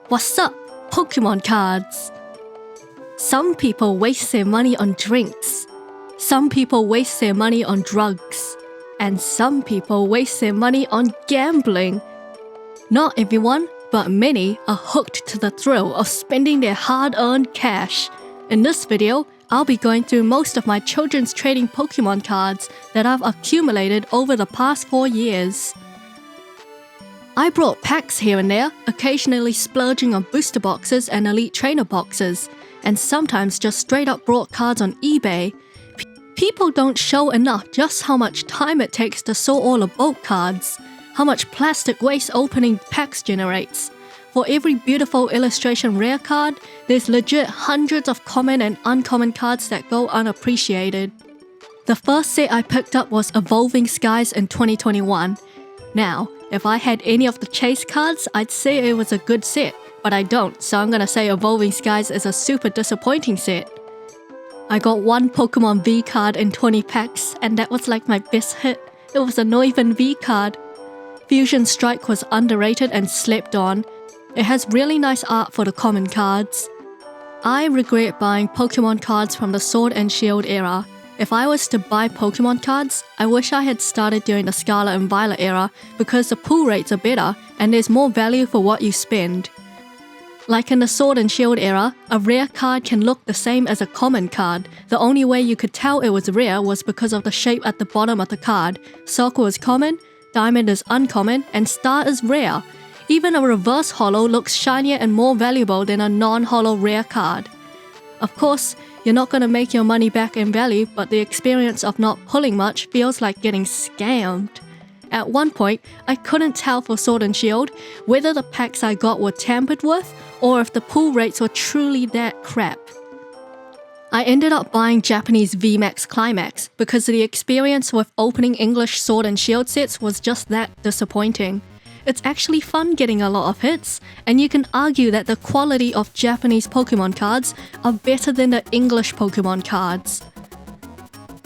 What's up, Pokemon cards? Some people waste their money on drinks. Some people waste their money on drugs. And some people waste their money on gambling. Not everyone, but many are hooked to the thrill of spending their hard-earned cash. In this video, I'll be going through most of my children's trading Pokemon cards that I've accumulated over the past 4 years. I brought packs here and there, occasionally splurging on booster boxes and elite trainer boxes, and sometimes just straight up brought cards on eBay. People don't show enough just how much time it takes to sort all the bulk cards, how much plastic waste opening packs generates. For every beautiful illustration rare card, there's legit hundreds of common and uncommon cards that go unappreciated. The first set I picked up was Evolving Skies in 2021. Now, if I had any of the chase cards, I'd say it was a good set, but I don't, so I'm gonna say Evolving Skies is a super disappointing set. I got one Pokemon V card in 20 packs, and that was like my best hit. It was a Noivern V card. Fusion Strike was underrated and slept on. It has really nice art for the common cards. I regret buying Pokemon cards from the Sword and Shield era. If I was to buy Pokemon cards, I wish I had started during the Scarlet and Violet era because the pull rates are better and there's more value for what you spend. Like in the Sword and Shield era, a rare card can look the same as a common card. The only way you could tell it was rare was because of the shape at the bottom of the card. Circle is common, Diamond is uncommon, and Star is rare. Even a reverse holo looks shinier and more valuable than a non-holo rare card. Of course, you're not going to make your money back in value, but the experience of not pulling much feels like getting scammed. At one point, I couldn't tell for Sword and Shield whether the packs I got were tampered with or if the pull rates were truly that crap. I ended up buying Japanese VMAX Climax because the experience with opening English Sword and Shield sets was just that disappointing. It's actually fun getting a lot of hits, and you can argue that the quality of Japanese Pokemon cards are better than the English Pokemon cards.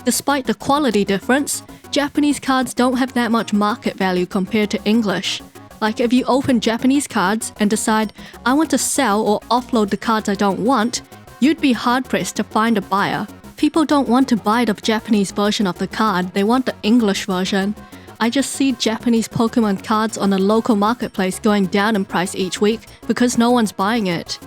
Despite the quality difference, Japanese cards don't have that much market value compared to English. Like if you open Japanese cards and decide, I want to sell or offload the cards I don't want, you'd be hard-pressed to find a buyer. People don't want to buy the Japanese version of the card, they want the English version. I just see Japanese Pokemon cards on the local marketplace going down in price each week because no one's buying it.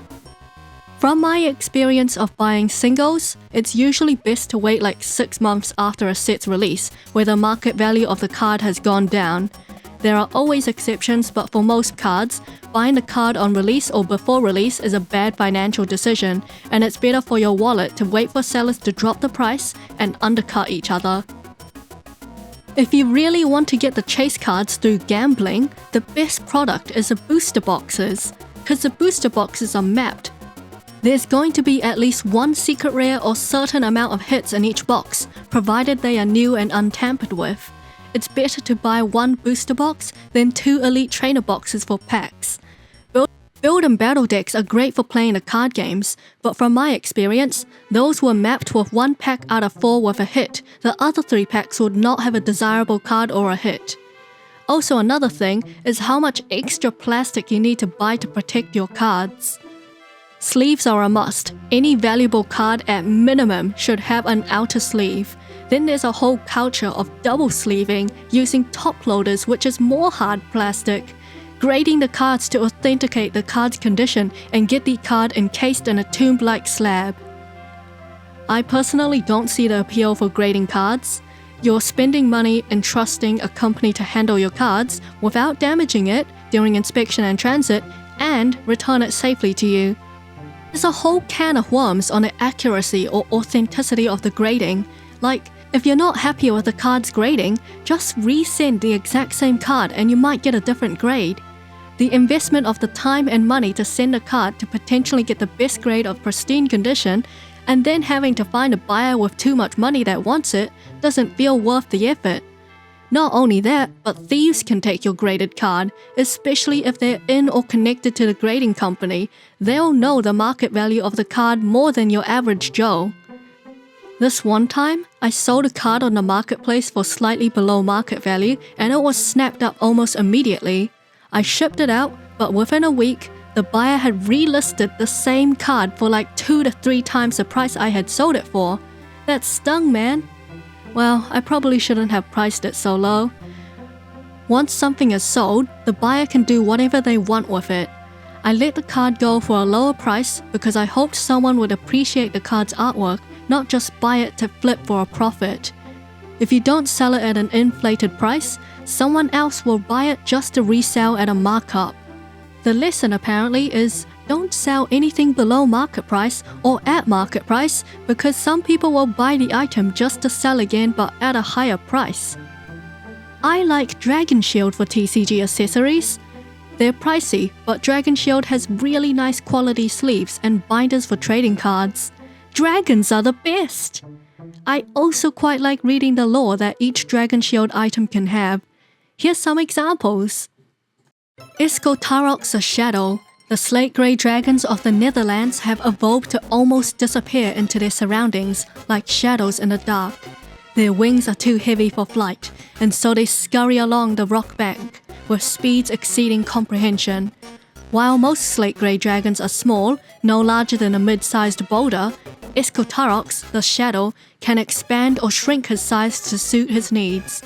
From my experience of buying singles, it's usually best to wait like 6 months after a set's release, where the market value of the card has gone down. There are always exceptions, but for most cards, buying the card on release or before release is a bad financial decision, and it's better for your wallet to wait for sellers to drop the price and undercut each other. If you really want to get the chase cards through gambling, the best product is the booster boxes, because the booster boxes are mapped. There's going to be at least one secret rare or certain amount of hits in each box, provided they are new and untampered with. It's better to buy one booster box than 2 elite trainer boxes for packs. Build and battle decks are great for playing the card games, but from my experience, those were mapped with 1 pack out of 4 with a hit. The other 3 packs would not have a desirable card or a hit. Also, another thing is how much extra plastic you need to buy to protect your cards. Sleeves are a must. Any valuable card at minimum should have an outer sleeve. Then there's a whole culture of double sleeving using top loaders, which is more hard plastic. Grading the cards to authenticate the card's condition and get the card encased in a tomb-like slab. I personally don't see the appeal for grading cards. You're spending money entrusting a company to handle your cards without damaging it during inspection and transit and return it safely to you. There's a whole can of worms on the accuracy or authenticity of the grading. Like, if you're not happy with the card's grading, just resend the exact same card and you might get a different grade. The investment of the time and money to send a card to potentially get the best grade of pristine condition, and then having to find a buyer with too much money that wants it, doesn't feel worth the effort. Not only that, but thieves can take your graded card, especially if they're in or connected to the grading company. They'll know the market value of the card more than your average Joe. This one time, I sold a card on the marketplace for slightly below market value and it was snapped up almost immediately. I shipped it out, but within a week, the buyer had relisted the same card for like 2 to 3 times the price I had sold it for. That stung, man. Well, I probably shouldn't have priced it so low. Once something is sold, the buyer can do whatever they want with it. I let the card go for a lower price because I hoped someone would appreciate the card's artwork, not just buy it to flip for a profit. If you don't sell it at an inflated price, someone else will buy it just to resell at a markup. The lesson apparently is don't sell anything below market price or at market price because some people will buy the item just to sell again but at a higher price. I like Dragon Shield for TCG accessories. They're pricey, but Dragon Shield has really nice quality sleeves and binders for trading cards. Dragons are the best! I also quite like reading the lore that each Dragon Shield item can have. Here's some examples. Iskotarox the Shadow. The slate grey dragons of the Netherlands have evolved to almost disappear into their surroundings like shadows in the dark. Their wings are too heavy for flight, and so they scurry along the rock bank with speeds exceeding comprehension. While most slate grey dragons are small, no larger than a mid-sized boulder, Iskotarox, the Shadow, can expand or shrink his size to suit his needs.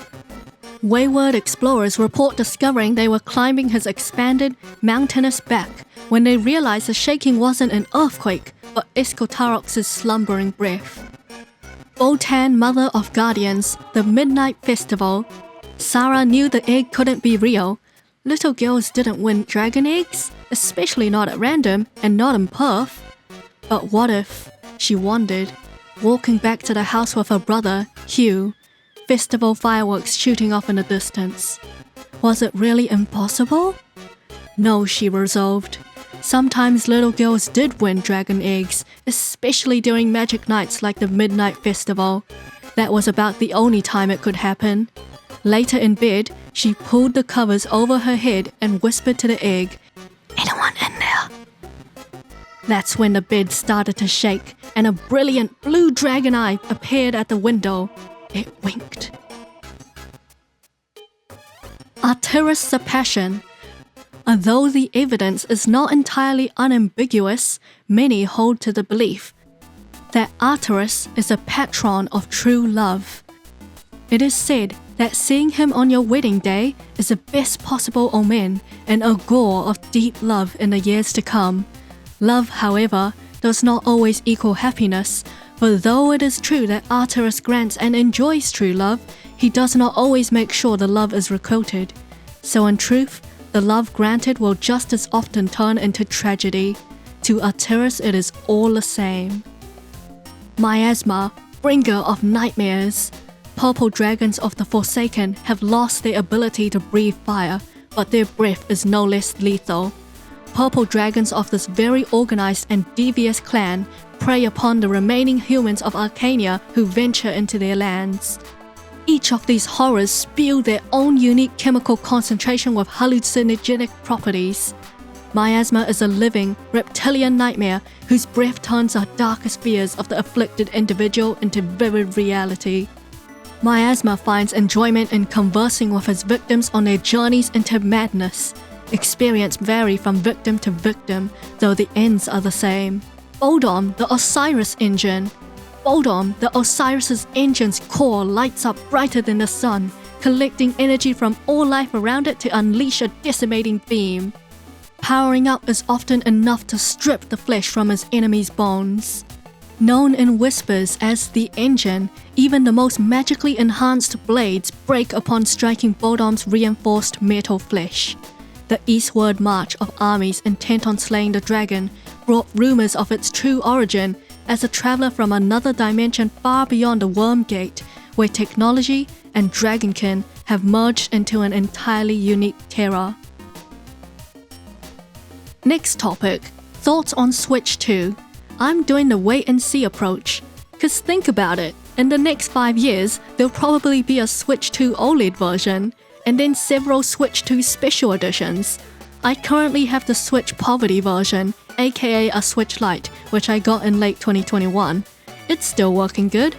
Wayward explorers report discovering they were climbing his expanded, mountainous back when they realized the shaking wasn't an earthquake, but Iskotarox's slumbering breath. Botan, Mother of Guardians, the Midnight Festival. Sarah knew the egg couldn't be real. Little girls didn't win dragon eggs, especially not at random and not in Perth. But what if, she wondered, walking back to the house with her brother, Hugh, festival fireworks shooting off in the distance. Was it really impossible? No, she resolved. Sometimes little girls did win dragon eggs, especially during magic nights like the Midnight Festival. That was about the only time it could happen. Later in bed, she pulled the covers over her head and whispered to the egg, "Anyone in there?" That's when the bed started to shake and a brilliant blue dragon eye appeared at the window. It winked. Arcturus the Passion. Although the evidence is not entirely unambiguous, many hold to the belief that Arcturus is a patron of true love. It is said that seeing him on your wedding day is the best possible omen and augur of deep love in the years to come. Love, however, does not always equal happiness, for though it is true that Arcturus grants and enjoys true love, he does not always make sure the love is requited. So in truth, the love granted will just as often turn into tragedy. To Arcturus it is all the same. Miasma, bringer of nightmares. Purple dragons of the Forsaken have lost their ability to breathe fire, but their breath is no less lethal. Purple dragons of this very organized and devious clan prey upon the remaining humans of Arcania who venture into their lands. Each of these horrors spew their own unique chemical concentration with hallucinogenic properties. Miasma is a living, reptilian nightmare whose breath turns the darkest fears of the afflicted individual into vivid reality. Miasma finds enjoyment in conversing with his victims on their journeys into madness. Experience vary from victim to victim, though the ends are the same. Bodom, the Osiris engine. Bodom, the Osiris's engine's core lights up brighter than the sun, collecting energy from all life around it to unleash a decimating beam. Powering up is often enough to strip the flesh from his enemy's bones. Known in whispers as the Engine, even the most magically enhanced blades break upon striking Bodom's reinforced metal flesh. The eastward march of armies intent on slaying the dragon brought rumors of its true origin as a traveler from another dimension far beyond the Worm Gate, where technology and dragonkin have merged into an entirely unique terror. Next topic, thoughts on Switch 2. I'm doing the wait-and-see approach. Cause think about it, in the next 5 years, there'll probably be a Switch 2 OLED version, and then several Switch 2 special editions. I currently have the Switch Poverty version, aka a Switch Lite, which I got in late 2021. It's still working good.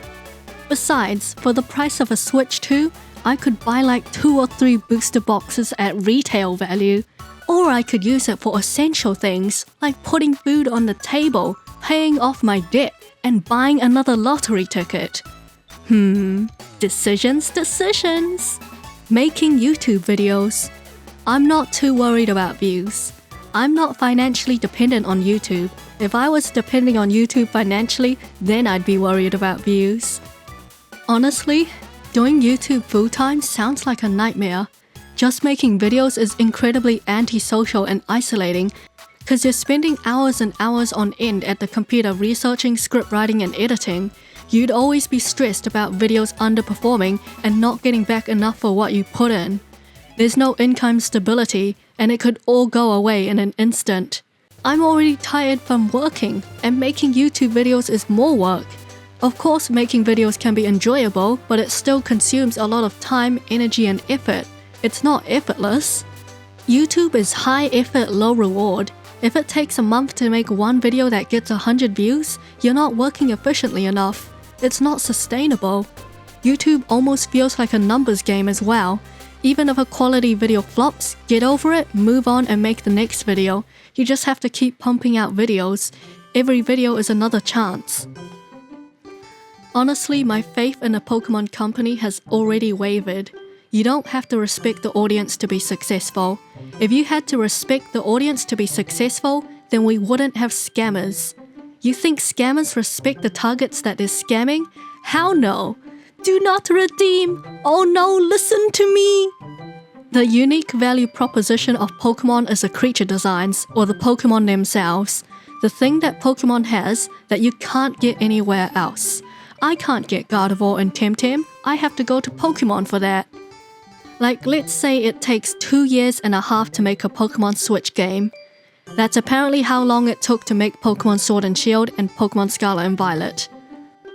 Besides, for the price of a Switch 2, I could buy like 2 or 3 booster boxes at retail value. Or I could use it for essential things like putting food on the table, paying off my debt, and buying another lottery ticket. Decisions. Making YouTube videos. I'm not too worried about views. I'm not financially dependent on YouTube. If I was depending on YouTube financially, then I'd be worried about views. Honestly, doing YouTube full-time sounds like a nightmare. Just making videos is incredibly antisocial and isolating because you're spending hours and hours on end at the computer researching, script writing, and editing. You'd always be stressed about videos underperforming and not getting back enough for what you put in. There's no income stability, and it could all go away in an instant. I'm already tired from working, and making YouTube videos is more work. Of course, making videos can be enjoyable, but it still consumes a lot of time, energy, and effort. It's not effortless. YouTube is high effort, low reward. If it takes a month to make one video that gets 100 views, you're not working efficiently enough. It's not sustainable. YouTube almost feels like a numbers game as well. Even if a quality video flops, get over it, move on, and make the next video. You just have to keep pumping out videos. Every video is another chance. Honestly, my faith in a Pokemon company has already wavered. You don't have to respect the audience to be successful. If you had to respect the audience to be successful, then we wouldn't have scammers. You think scammers respect the targets that they're scamming? How no? Do not redeem! Oh no, listen to me! The unique value proposition of Pokemon is the creature designs, or the Pokemon themselves. The thing that Pokemon has that you can't get anywhere else. I can't get Gardevoir and Temtem, I have to go to Pokemon for that. Like, let's say it takes 2.5 years to make a Pokemon Switch game. That's apparently how long it took to make Pokemon Sword and Shield and Pokemon Scarlet and Violet.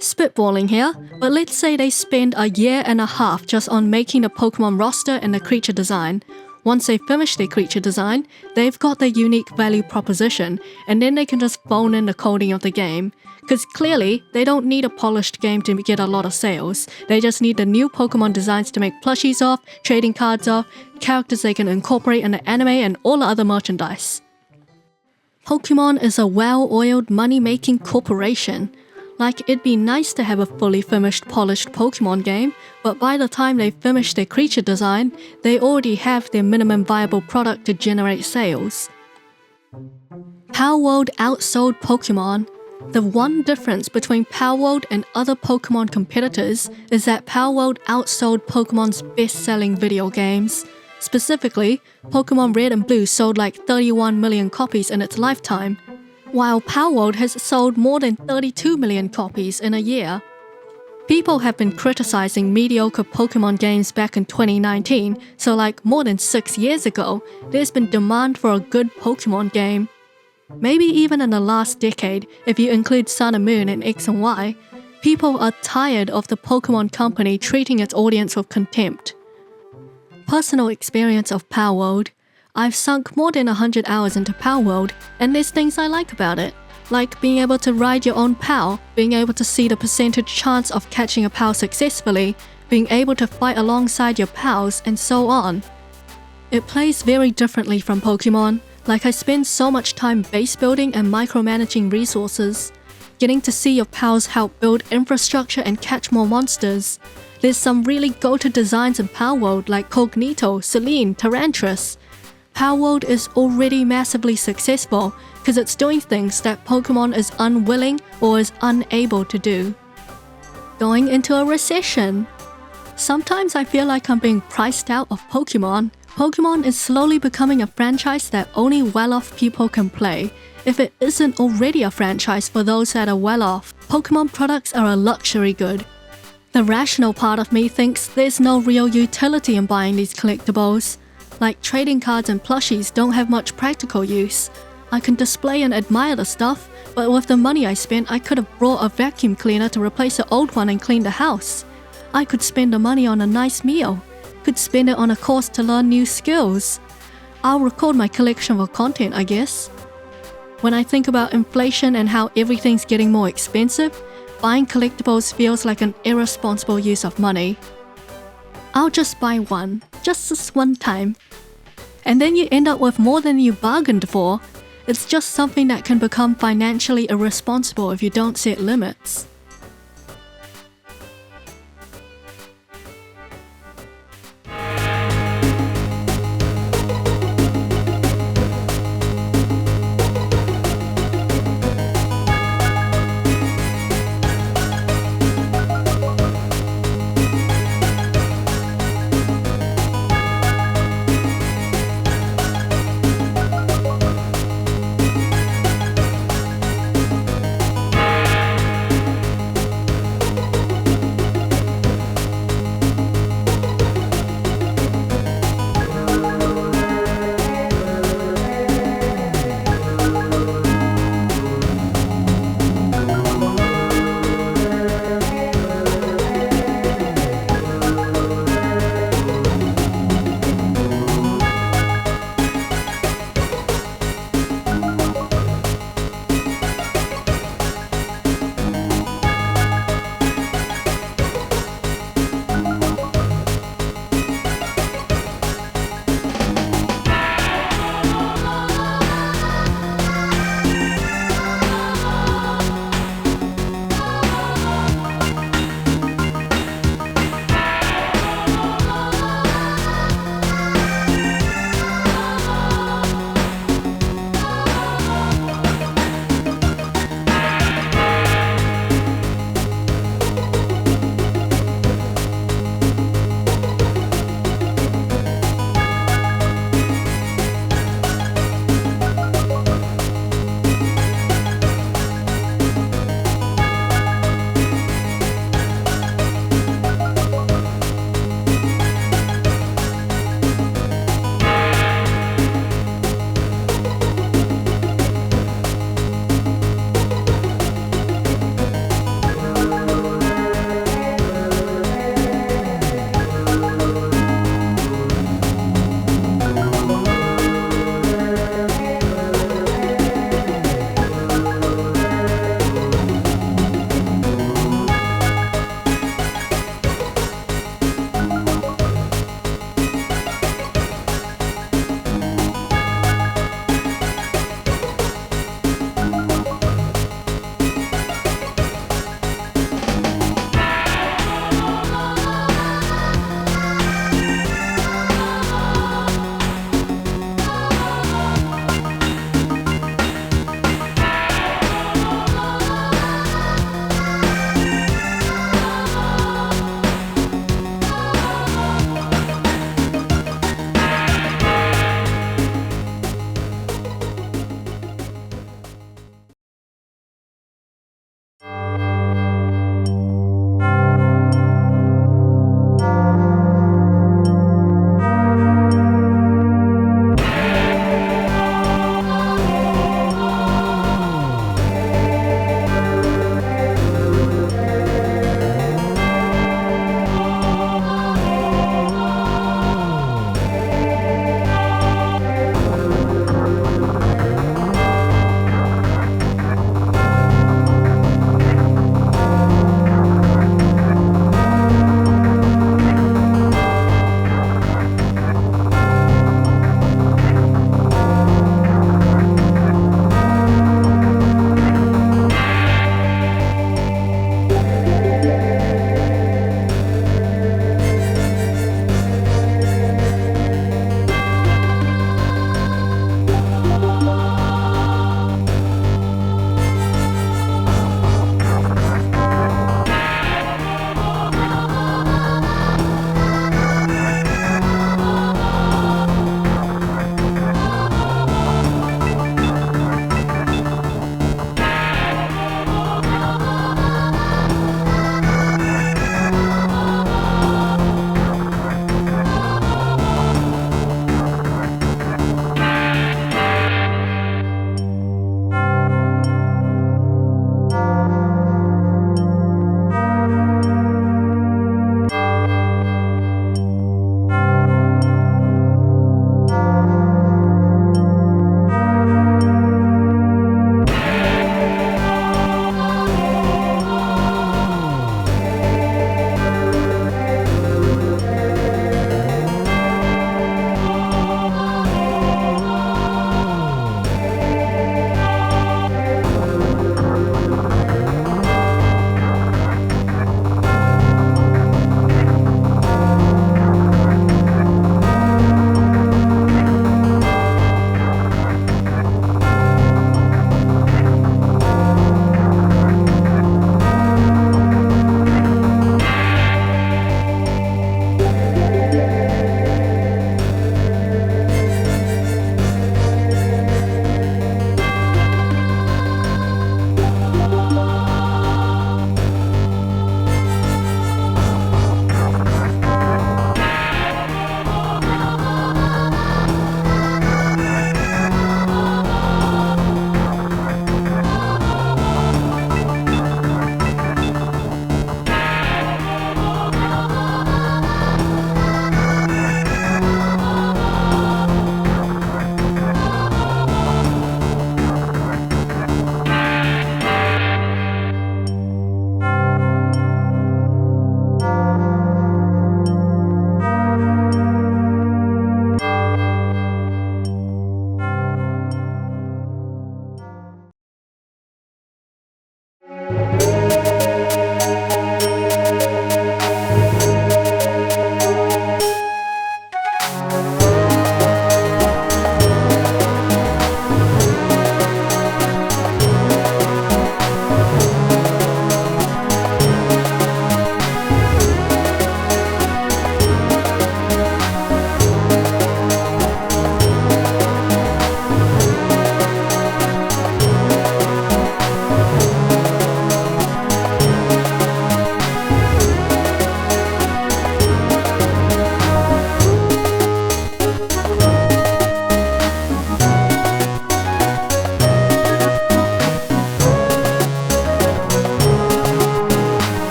Spitballing here, but let's say they spend 1.5 years just on making the Pokemon roster and the creature design. Once they finish their creature design, they've got their unique value proposition, and then they can just phone in the coding of the game. Cause clearly, they don't need a polished game to get a lot of sales. They just need the new Pokemon designs to make plushies off, trading cards off, characters they can incorporate in the anime, and all the other merchandise. Pokemon is a well-oiled money-making corporation. Like, it'd be nice to have a fully finished, polished Pokemon game, but by the time they finish their creature design, they already have their minimum viable product to generate sales. Palworld outsold Pokemon. The one difference between Palworld and other Pokemon competitors is that Palworld outsold Pokemon's best-selling video games. Specifically, Pokemon Red and Blue sold like 31 million copies in its lifetime, while Palworld has sold more than 32 million copies in a year. People have been criticizing mediocre Pokemon games back in 2019, so like more than 6 years ago, there's been demand for a good Pokemon game. Maybe even in the last decade, if you include Sun and Moon and X and Y, people are tired of the Pokemon company treating its audience with contempt. Personal experience of Palworld. I've sunk more than 100 hours into Palworld, and there's things I like about it, like being able to ride your own Pal, being able to see the percentage chance of catching a Pal successfully, being able to fight alongside your pals, and so on. It plays very differently from Pokemon. Like, I spend so much time base building and micromanaging resources, getting to see your pals help build infrastructure and catch more monsters. There's some really go-to designs in Palworld like Cognito, Celine, Tyrantrum. Palworld is already massively successful because it's doing things that Pokemon is unwilling or is unable to do. Going into a recession. Sometimes I feel like I'm being priced out of Pokemon. Pokemon is slowly becoming a franchise that only well-off people can play. If it isn't already a franchise for those that are well-off, Pokemon products are a luxury good. The rational part of me thinks there's no real utility in buying these collectibles. Like, trading cards and plushies don't have much practical use. I can display and admire the stuff, but with the money I spent, I could have brought a vacuum cleaner to replace the old one and clean the house. I could spend the money on a nice meal. Could spend it on a course to learn new skills. I'll record my collection for content, I guess. When I think about inflation and how everything's getting more expensive, buying collectibles feels like an irresponsible use of money. I'll just buy one, just this one time. and then you end up with more than you bargained for. It's just something that can become financially irresponsible if you don't set limits.